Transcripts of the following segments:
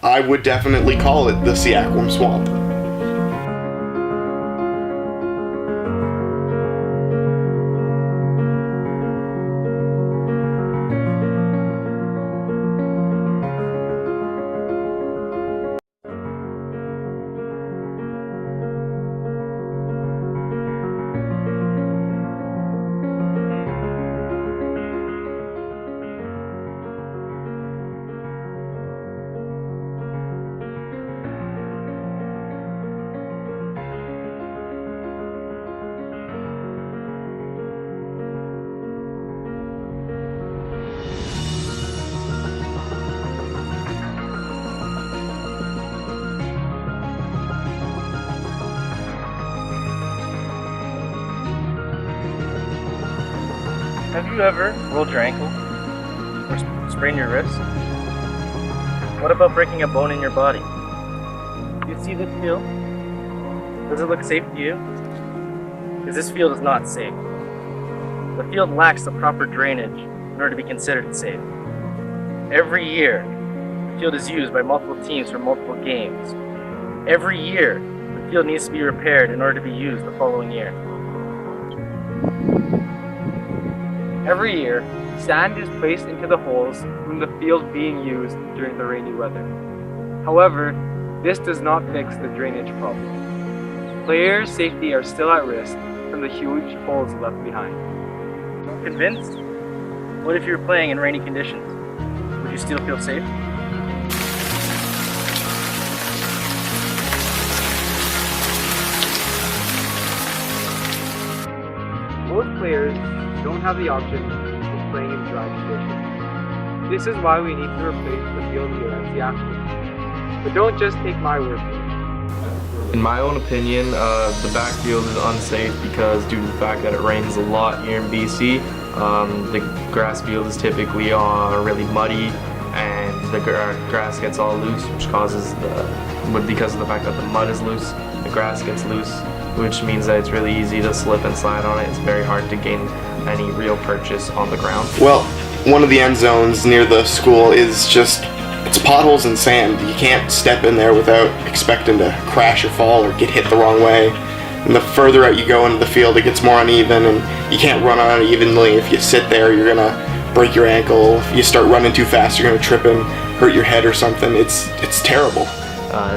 I would definitely call it the Seaquam Swamp. Have you ever rolled your ankle or sprained your wrist? What about breaking a bone in your body? Do you see this field? Does it look safe to you? Because this field is not safe. The field lacks the proper drainage in order to be considered safe. Every year, the field is used by multiple teams for multiple games. Every year, the field needs to be repaired in order to be used the following year. Every year, sand is placed into the holes from the field being used during the rainy weather. However, this does not fix the drainage problem. Players' safety are still at risk from the huge holes left behind. Convinced? What if you were playing in rainy conditions? Would you still feel safe? Most players don't have the option of playing in dry conditions. This is why we need to replace the field here at Seaquam. But don't just take my word for it. In my own opinion, the backfield is unsafe because due to the fact that it rains a lot here in BC, the grass field is typically really muddy, and the grass gets all loose, which causes because of the fact that the mud is loose, the grass gets loose, which means that it's really easy to slip and slide on it. It's very hard to gain any real purchase on the ground. Well, one of the end zones near the school is it's potholes and sand. You can't step in there without expecting to crash or fall or get hit the wrong way. And the further out you go into the field, it gets more uneven, and you can't run on it evenly. If you sit there, you're gonna break your ankle. If you start running too fast, you're gonna trip and hurt your head or something. It's terrible.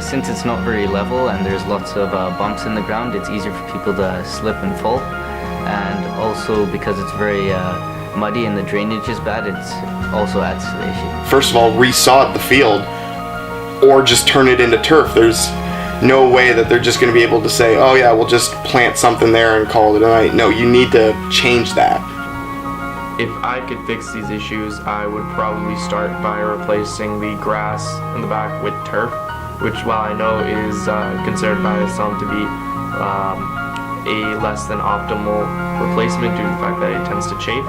Since it's not very level and there's lots of bumps in the ground, it's easier for people to slip and fall. And also because it's very muddy and the drainage is bad, it also adds to the issue. First of all, resod the field or just turn it into turf. There's no way that they're just going to be able to say, oh yeah, we'll just plant something there and call it a night. No, you need to change that. If I could fix these issues, I would probably start by replacing the grass in the back with turf, which, while I know is considered by some to be a less than optimal replacement due to the fact that it tends to chafe,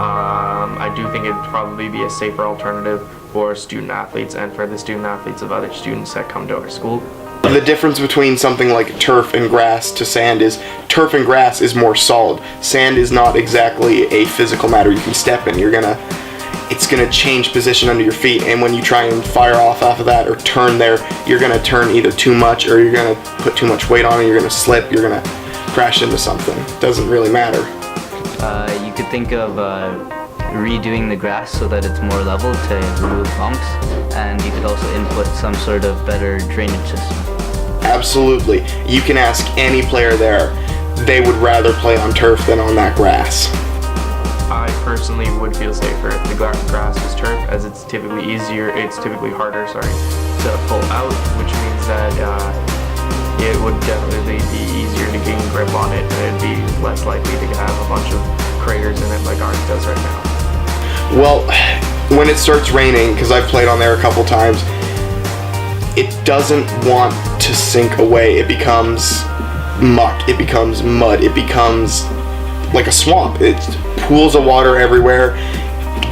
I do think it'd probably be a safer alternative for student athletes and for the student athletes of other students that come to our school. The difference between something like turf and grass to sand is turf and grass is more solid. Sand is not exactly a physical matter you can step in. It's gonna change position under your feet, and when you try and fire off of that or turn there, you're gonna turn either too much or you're gonna put too much weight on it, you're gonna slip, you're gonna crash into something. It doesn't really matter. You could think of redoing the grass so that it's more level to remove bumps, and you could also input some sort of better drainage system. Absolutely. You can ask any player there. They would rather play on turf than on that grass. I personally would feel safer if the grass was turf, as it's typically harder, to pull out, which means that it would definitely be easier to gain grip on it, and it'd be less likely to have a bunch of craters in it like ours does right now. Well, when it starts raining, because I've played on there a couple times, it doesn't want to sink away. It becomes muck, it becomes mud, it becomes like a swamp. It's pools of water everywhere.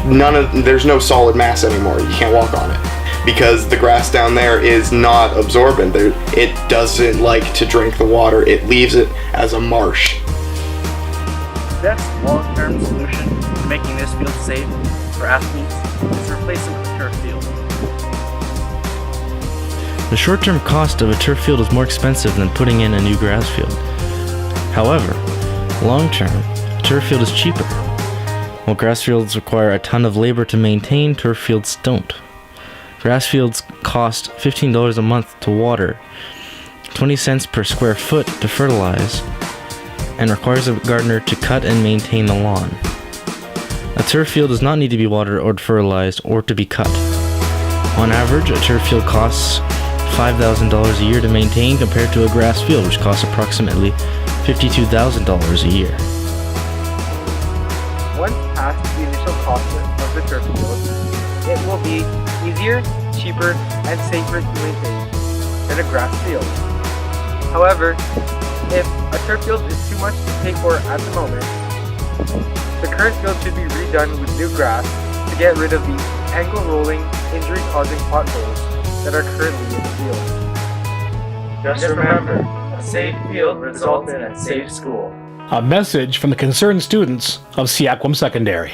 There's no solid mass anymore. You can't walk on it because the grass down there is not absorbent. It doesn't like to drink the water. It leaves it as a marsh. The best long-term solution to making this field safe for athletes is to replace them with a turf field. The short-term cost of a turf field is more expensive than putting in a new grass field. However, long-term, a turf field is cheaper. While grass fields require a ton of labor to maintain, turf fields don't. Grass fields cost $15 a month to water, 20 cents per square foot to fertilize, and requires a gardener to cut and maintain the lawn. A turf field does not need to be watered or fertilized or to be cut. On average, a turf field costs $5,000 a year to maintain compared to a grass field, which costs approximately $52,000 a year. Once past the initial cost of the turf field, it will be easier, cheaper, and safer to maintain than a grass field. However, if a turf field is too much to pay for at the moment, the current field should be redone with new grass to get rid of the ankle rolling, injury causing potholes that are currently in the field. Just remember, a safe field results in a safe school. A message from the concerned students of Seaquam Secondary.